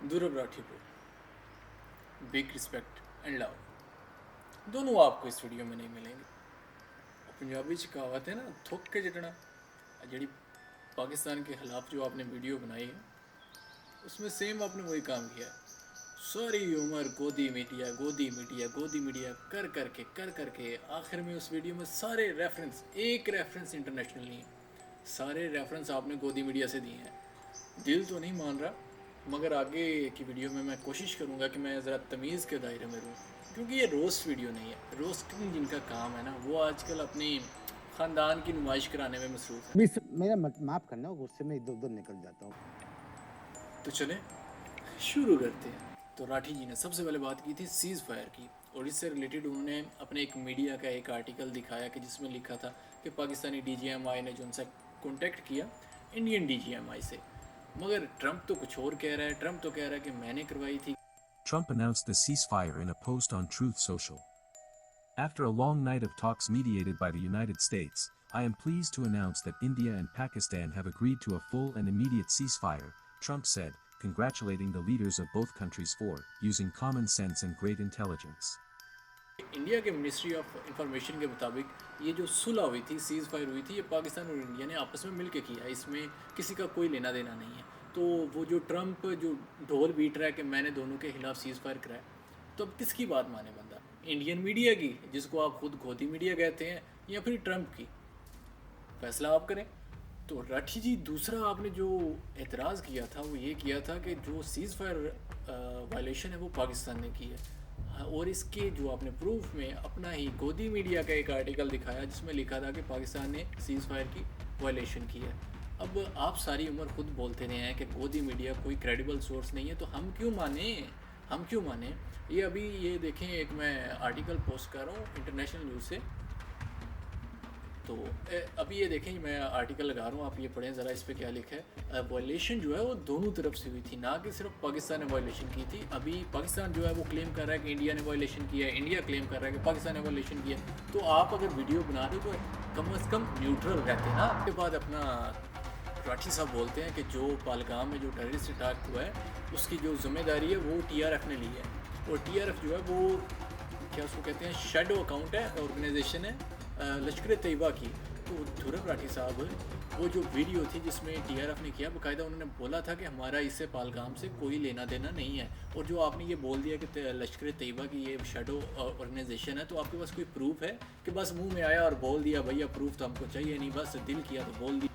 दुर्लभ राठी को big respect and love दोनों आपको इस वीडियो में नहीं मिलेंगे। पंजाबी च कहावत है ना, थुक के जटना। जी पाकिस्तान के खिलाफ जो आपने वीडियो बनाई है उसमें सेम आपने वही काम किया है। सारी उम्र गोदी मीडिया गोदी मीडिया गोदी मीडिया कर करके आखिर में उस वीडियो में सारे रेफरेंस, एक रेफरेंस इंटरनेशनल नहीं है, सारे रेफरेंस आपने गोदी मीडिया से दिए हैं। दिल तो नहीं मान रहा, मगर आगे की वीडियो में मैं कोशिश करूँगा कि मैं ज़रा तमीज़ के दायरे में रहूँ, क्योंकि ये रोस्ट वीडियो नहीं है। रोस्टिंग जिनका काम है ना, वो आजकल अपनी ख़ानदान की नुमाइश कराने में मसरूफ़ है। मेरा माफ़ करना, गुस्से में इधर उधर निकल जाता हूँ। तो चलें शुरू करते हैं। तो राठी जी ने सबसे पहले बात की थी सीज़ फायर की, और इससे रिलेटेड उन्होंने अपने एक मीडिया का एक आर्टिकल दिखाया कि जिसमें लिखा था कि पाकिस्तानी DGMI ने जो उनसे कॉन्टेक्ट किया इंडियन DGMI से, मगर ट्रंप तो कुछ और कह रहा है। ट्रंप तो कह रहा है कि मैंने करवाई थी। Trump announced the ceasefire in a post on Truth Social. After a long night of talks mediated by the United States, I am pleased to announce that India and Pakistan have agreed to a full and immediate ceasefire, Trump said, congratulating the leaders of both countries for using common sense and great intelligence. India के ministry of information के मुताबिक ये जो सुलह हुई थी, seize fire हुई थी, ये पाकिस्तान और इंडिया ने आपस में मिल के किया, इसमें किसी का कोई लेना देना नहीं है। तो वो जो ट्रंप जो ढोल बीट रहा है कि मैंने दोनों के खिलाफ सीज़ फायर कराया, तो अब किसकी बात माने बंदा? इंडियन मीडिया की, जिसको आप खुद गोदी मीडिया कहते हैं, या फिर ट्रंप की? फैसला आप करें। तो राठी जी, दूसरा आपने जो एतराज़ किया था वो ये किया था कि जो सीज़ फायर वायलेशन है वो पाकिस्तान ने की है। और इसके जो आपने प्रूफ में अपना ही गोदी मीडिया का एक आर्टिकल दिखाया जिसमें लिखा था कि पाकिस्तान ने सीज़ फायर की वायलेशन की है। अब आप सारी उम्र खुद बोलते रहे हैं कि गोदी मीडिया कोई क्रेडिबल सोर्स नहीं है, तो हम क्यों माने? हम क्यों माने? ये अभी ये देखें, एक मैं आर्टिकल पोस्ट कर रहा हूँ इंटरनेशनल न्यूज़ से। तो अभी ये देखें, मैं आर्टिकल लगा रहा हूँ, आप ये पढ़ें ज़रा, इस पर क्या लिखा है। वायलेशन जो है वो दोनों तरफ से हुई थी, ना कि सिर्फ पाकिस्तान ने वायलेशन की थी। अभी पाकिस्तान जो है वो क्लेम कर रहा है कि इंडिया ने वायलेशन किया है, इंडिया क्लेम कर रहा है कि पाकिस्तान ने वायलेशन किया है। तो आप अगर वीडियो बना रहे हो तो कम अज़ कम न्यूट्रल रहते हैं ना। उसके बाद अपना राठी साहब बोलते हैं कि जो पालगाम में जो टेररिस्ट अटैक हुआ है उसकी जो जिम्मेदारी है वो TRF ने ली है। और TRF जो है वो क्या उसको कहते हैं, शेडो अकाउंट है, ऑर्गेनाइजेशन है लश्कर तैयबा की। तो धुरब राठी साहब, वो जो वीडियो थी जिसमें TRF ने किया, बाकायदा उन्होंने बोला था कि हमारा इससे पालगाम से कोई लेना देना नहीं है। और जो आपने ये बोल दिया कि लश्कर तैयबा की ये शेडो ऑर्गेनाइजेशन है, तो आपके पास कोई प्रूफ है कि बस मुंह में आया और बोल दिया भैया प्रूफ तो हमको चाहिए नहीं, बस दिल किया तो बोल दिया?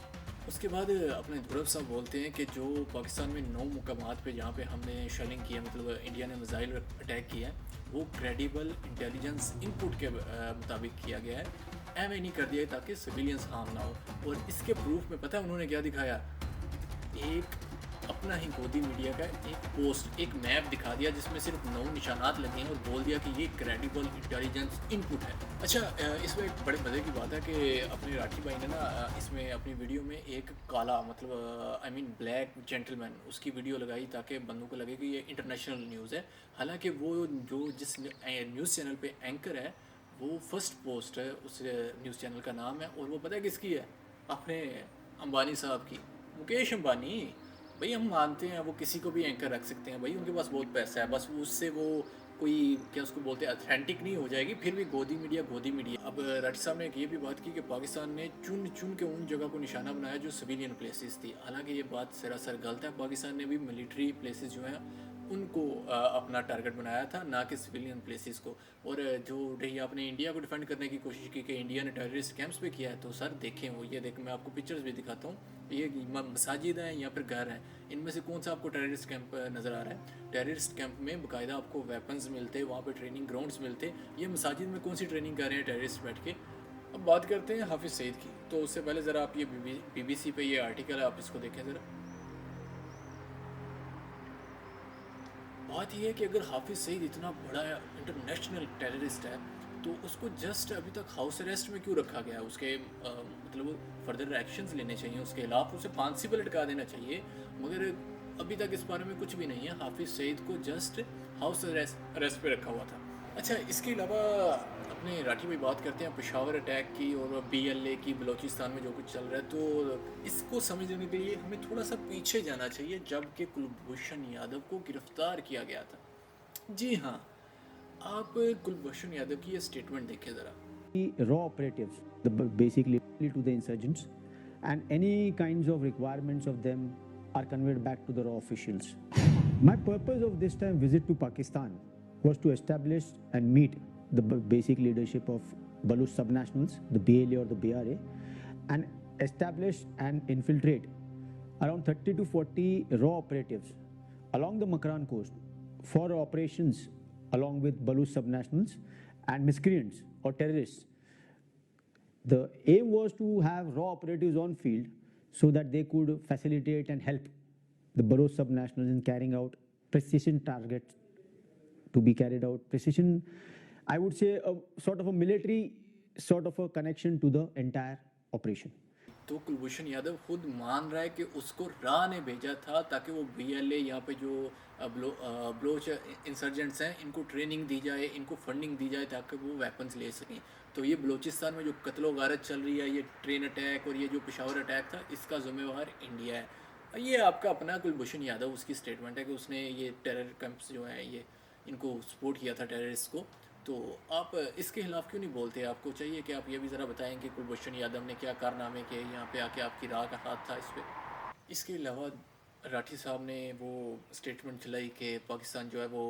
उसके बाद अपने धुरब साहब बोलते हैं कि जो पाकिस्तान में 9 मुकामात पे जहाँ पे हमने शेलिंग किया, मतलब इंडिया ने मिसाइल अटैक किया है, वो क्रेडिबल इंटेलिजेंस इनपुट के मुताबिक किया गया है, एम नहीं कर दिया ताकि सिविलियंस हार्म ना हो। और इसके प्रूफ में पता है उन्होंने क्या दिखाया? एक अपना ही गोदी मीडिया का एक पोस्ट, एक मैप दिखा दिया जिसमें सिर्फ 9 निशानात लगे हैं, और बोल दिया कि ये क्रेडिबल इंटेलिजेंस इनपुट है। अच्छा, इसमें एक बड़े मज़े की बात है कि अपने राठी भाई ने ना इसमें अपनी वीडियो में एक काला, मतलब आई मीन ब्लैक जेंटलमैन, उसकी वीडियो लगाई ताकि बंदों को लगे कि ये इंटरनेशनल न्यूज़ है। हालांकि वो जो जिस न्यूज़ चैनल पे एंकर है, वो फर्स्ट पोस्ट है, उस न्यूज़ चैनल का नाम है, और वो पता है किसकी है? अपने अंबानी साहब की, मुकेश अंबानी। भाई हम मानते हैं वो किसी को भी एंकर रख सकते हैं, भाई उनके पास बहुत पैसा है, बस उससे वो कोई क्या उसको बोलते हैं, अथेंटिक नहीं हो जाएगी, फिर भी गोदी मीडिया गोदी मीडिया। अब राठी साहब ने ये भी बात की कि पाकिस्तान ने चुन चुन के उन जगह को निशाना बनाया जो सिविलियन प्लेसेस थी। हालांकि ये बात सरासर गलत है। पाकिस्तान ने भी मिलिट्री प्लेसेस जो हैं उनको अपना टारगेट बनाया था, ना कि सिविलियन प्लेसेस को। और जो रही आपने इंडिया को डिफेंड करने की कोशिश की कि इंडिया ने टेररिस्ट कैंप्स पे किया है, तो सर देखें, वो ये देखें, मैं आपको पिक्चर्स भी दिखाता हूँ। ये मसाजिद हैं या फिर घर हैं, इनमें से कौन सा आपको टेररिस्ट कैंप नज़र आ रहा है? टेररिस्ट कैंप में बाकायदा आपको वेपन्स मिलते, वहाँ पे ट्रेनिंग ग्राउंड्स मिलते। ये मसाजिद में कौन सी ट्रेनिंग कर रहे हैं टेररिस्ट बैठ के? अब बात करते हैं हाफिज़ सईद की। तो उससे पहले ज़रा आप ये BBC पे ये आर्टिकल है, आप इसको देखें ज़रा। बात यह है कि अगर हाफिज़ सईद इतना बड़ा इंटरनेशनल टेररिस्ट है, तो उसको जस्ट अभी तक हाउस अरेस्ट में क्यों रखा गया है? उसके मतलब फर्दर एक्शंस लेने चाहिए, उसके खिलाफ उसे फांसी पर लटका देना चाहिए, मगर अभी तक इस बारे में कुछ भी नहीं है। हाफिज़ सईद को जस्ट हाउस अरेस्ट पे रखा हुआ था। अच्छा, इसके अलावा अपने राठी भाई बात करते हैं पेशावर अटैक की और बीएलए की, बलूचिस्तान में जो कुछ चल रहा है, तो इसको समझने के लिए हमें थोड़ा सा पीछे जाना चाहिए जब कि कुलभूषण यादव को गिरफ्तार किया गया था। जी हाँ, आप कुलभूषण यादव की ये स्टेटमेंट देखें ज़रा। raw operatives, basically to the insurgents, and any kinds of requirements of them are conveyed back to the raw officials. My purpose of this time visit to Pakistan was to establish and meet the basic leadership of Baluch subnationals, the BLA or the BRA, and establish and infiltrate around 30 to 40 raw operatives along the Makran coast for operations along with Baluch subnationals and miscreants or terrorists. The aim was to have raw operatives on field so that they could facilitate and help the Baluch subnationals in carrying out precision targets to be carried out. Precision, I would say, a sort of a military sort of a connection to the entire operation. तो कुलभूषण यादव खुद मान रहा है कि उसको राह ने भेजा था ताकि वो बीएलए यहाँ पे जो बलोच इंसर्जेंट्स हैं इनको ट्रेनिंग दी जाए, इनको फंडिंग दी जाए ताकि वो वेपन्स ले सकें। तो ये बलूचिस्तान में जो कत्लो गारत चल रही है, ये ट्रेन अटैक और ये जो पेशावर अटैक था, इसका ज़िम्मेवार इंडिया है। और ये आपका अपना कुलभूषण यादव, उसकी स्टेटमेंट है कि उसने ये टेरर कैंप्स जो हैं ये इनको सपोर्ट किया था, टेररिस्ट को। तो आप इसके खिलाफ क्यों नहीं बोलते? आपको चाहिए कि आप ये भी ज़रा बताएं कि कुलभूषण यादव ने क्या कारनामे किए यहाँ पे आके, आपकी राह का हाथ था इस पर। इसके अलावा राठी साहब ने वो स्टेटमेंट चलाई कि पाकिस्तान जो है वो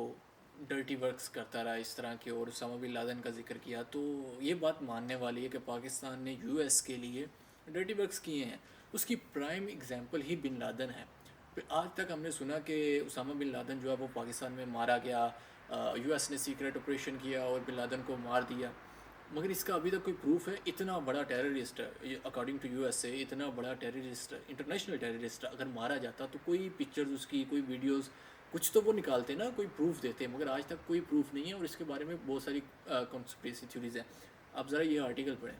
डर्टी वर्क्स करता रहा इस तरह के, और उसामा बिन लादेन का जिक्र किया। तो ये बात मानने वाली है कि पाकिस्तान ने यूएस के लिए डर्टी वर्क्स किए हैं। उसकी प्राइम एग्जांपल ही बिन लादेन है। आज तक हमने सुना कि उसामा बिन लादेन जो है वो पाकिस्तान में मारा गया, यूएस ने सीक्रेट ऑपरेशन किया और बिन लादेन को मार दिया, मगर इसका अभी तक कोई प्रूफ है? इतना बड़ा टेररिस्ट, अकॉर्डिंग टू यूएसए इतना बड़ा टेररिस्ट, इंटरनेशनल टेररिस्ट अगर मारा जाता तो कोई पिक्चर्स उसकी, कोई वीडियोस, कुछ तो वो निकालते ना, कोई प्रूफ देते, मगर आज तक कोई प्रूफ नहीं है। और इसके बारे में बहुत सारी कॉन्स्पिरेसी थ्योरीज हैं। आप ज़रा ये आर्टिकल पढ़ें।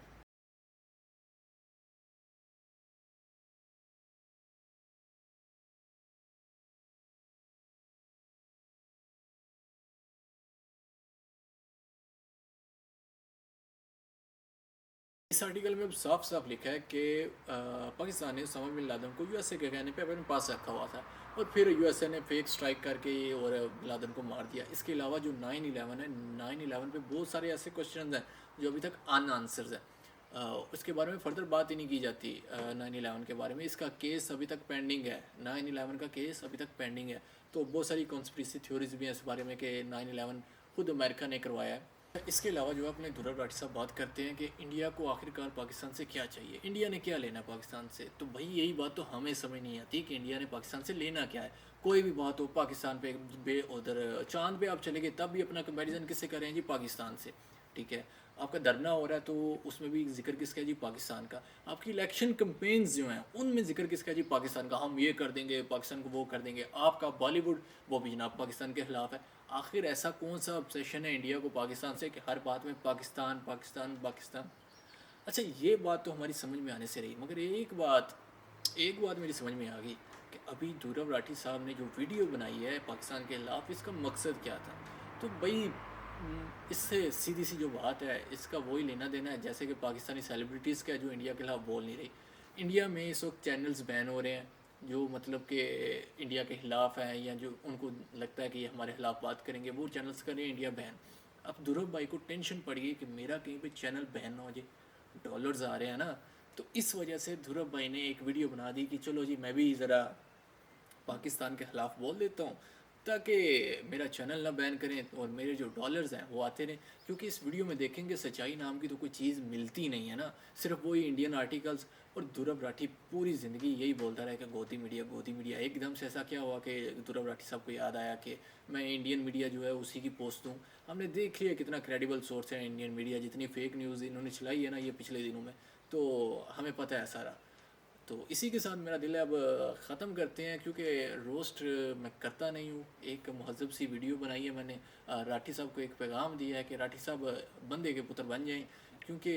इस आर्टिकल में साफ साफ लिखा है कि पाकिस्तान ने उसामा बिन लादेन को यूएसए के कहने पे अपने पास रखा हुआ था और फिर यूएसए ने फेक स्ट्राइक करके और बिन लादेन को मार दिया। इसके अलावा जो 9/11 है, 9/11 पे बहुत सारे ऐसे क्वेश्चन हैं जो अभी तक अनआंसर्ड हैं। उसके बारे में फर्दर बात ही नहीं की जाती। 9/11 के बारे में इसका केस अभी तक पेंडिंग है, 9/11 का केस अभी तक पेंडिंग है। तो बहुत सारी कॉन्स्पिरेसी थ्योरीज भी हैं इस बारे में कि 9/11 खुद अमेरिका ने करवाया है। इसके अलावा जो अपने धुरब राठी साहब बात करते हैं कि इंडिया को आखिरकार पाकिस्तान से क्या चाहिए, इंडिया ने क्या लेना पाकिस्तान से। तो भाई यही बात तो हमें समझ नहीं आती कि इंडिया ने पाकिस्तान से लेना क्या है। कोई भी बात हो, पाकिस्तान पे उधर चांद पे आप चले गए तब भी अपना कंपैरिजन किससे कर रहे हैं जी? पाकिस्तान से। ठीक है, आपका धरना हो रहा है तो उसमें भी जिक्र किसका है जी? पाकिस्तान का। आपकी इलेक्शन कंपेन्स जो हैं उनमें जिक्र किसका है जी? पाकिस्तान का। हम ये कर देंगे, पाकिस्तान को वो कर देंगे। आपका बॉलीवुड वो भी जनाब पाकिस्तान के ख़िलाफ़ है। आखिर ऐसा कौन सा ऑब्सेशन है इंडिया को पाकिस्तान से कि हर बात में पाकिस्तान पाकिस्तान पाकिस्तान? अच्छा, ये बात तो हमारी समझ में आने से रही, मगर एक बात मेरी समझ में आ गई कि अभी धुरब राठी साहब ने जो वीडियो बनाई है पाकिस्तान के खिलाफ, इसका मकसद क्या था? तो भाई इससे सीधी सी जो बात है इसका वही लेना देना है जैसे कि पाकिस्तानी सेलिब्रिटीज़ का जो इंडिया के खिलाफ बोल नहीं रही। इंडिया में इस वक्त चैनल्स बैन हो रहे हैं जो मतलब कि इंडिया के ख़िलाफ़ हैं या जो उनको लगता है कि ये हमारे ख़िलाफ़ बात करेंगे, वो चैनल्स करें इंडिया बैन। अब धुरब भाई को टेंशन पड़ गई कि मेरा कहीं पे चैनल बैन ना हो जाए, डॉलर्स आ रहे हैं ना। तो इस वजह से धुरब भाई ने एक वीडियो बना दी कि चलो जी मैं भी ज़रा पाकिस्तान के ख़िलाफ़ बोल देता हूँ ताकि मेरा चैनल ना बैन करें और मेरे जो डॉलर्स हैं वो आते रहें। क्योंकि इस वीडियो में देखेंगे सच्चाई नाम की तो कोई चीज़ मिलती नहीं है ना, सिर्फ वही इंडियन आर्टिकल्स। और धुरब राठी पूरी ज़िंदगी यही बोलता रहा कि गोदी मीडिया गोदी मीडिया। एकदम से ऐसा क्या हुआ कि धुरब राठी साहब को याद आया कि मैं इंडियन मीडिया जो है उसी की पोस्ट दूँ? हमने देख लिया कितना क्रेडिबल सोर्स है इंडियन मीडिया, जितनी फेक न्यूज़ इन्होंने चलाई है ना ये पिछले दिनों में, तो हमें पता है सारा। तो इसी के साथ मेरा दिल है अब ख़त्म करते हैं क्योंकि रोस्ट मैं करता नहीं हूँ। एक महज़ब सी वीडियो बनाई है मैंने, राठी साहब को एक पैगाम दिया है कि राठी साहब बंदे के पुत्र बन जाएं क्योंकि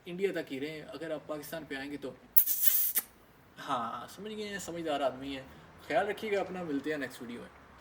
इंडिया तक ही रहें। अगर आप पाकिस्तान पे आएंगे तो हाँ समझ गए हैं, समझदार आदमी है। ख्याल रखिएगा अपना, मिलते हैं नेक्स्ट वीडियो में।